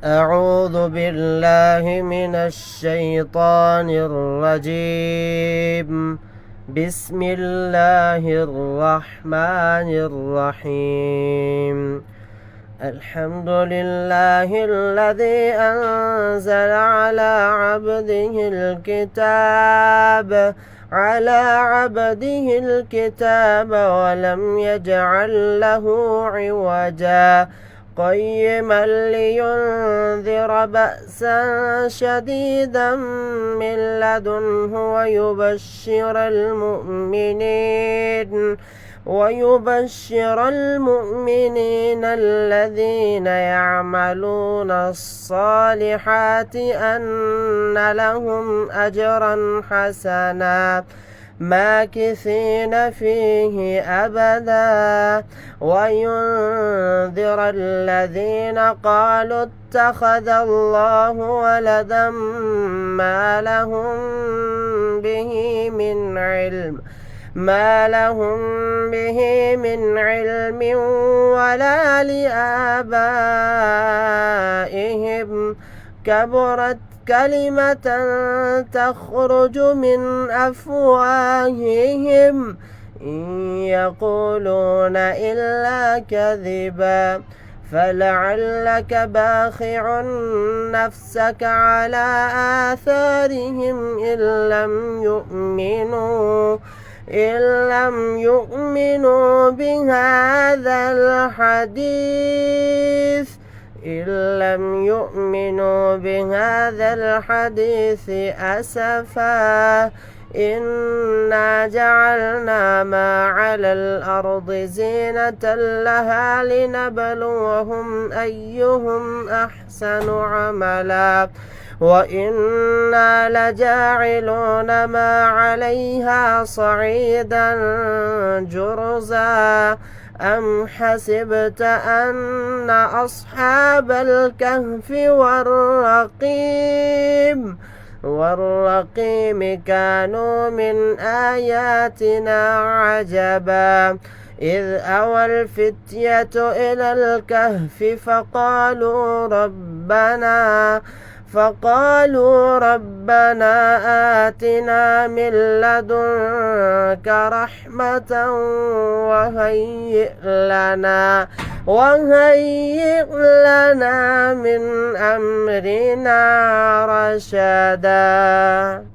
أعوذ بالله من الشيطان الرجيم. بسم الله الرحمن الرحيم. الحمد لله الذي أنزل على عبده الكتاب ولم يجعل له عوجا قيما لينذر بأسا شديدا من لدنه ويبشر المؤمنين الذين يعملون الصالحات أن لهم أجرا حسنا ماكثين فيه أبدا وينذر الذين قالوا اتخذ الله ولدا ما لهم به من علم ولا لآبائهم كبرت كلمة تخرج من أفواههم إن يقولون إلا كذبا فلعلك باخع نفسك على آثارهم إن لم يؤمنوا بهذا الحديث أسفا إنا جعلنا ما على الأرض زينة لها لنبلوهم أيهم أحسن عملا وإنا لجاعلون ما عليها صعيدا جرزا أم حسبت أن أصحاب الكهف والرقيم كانوا من آياتنا عجبا إذ أوى الفتية إلى الكهف فقالوا ربنا آتنا من لدنك رحمة وهيئ لنا من أمرنا رشدا.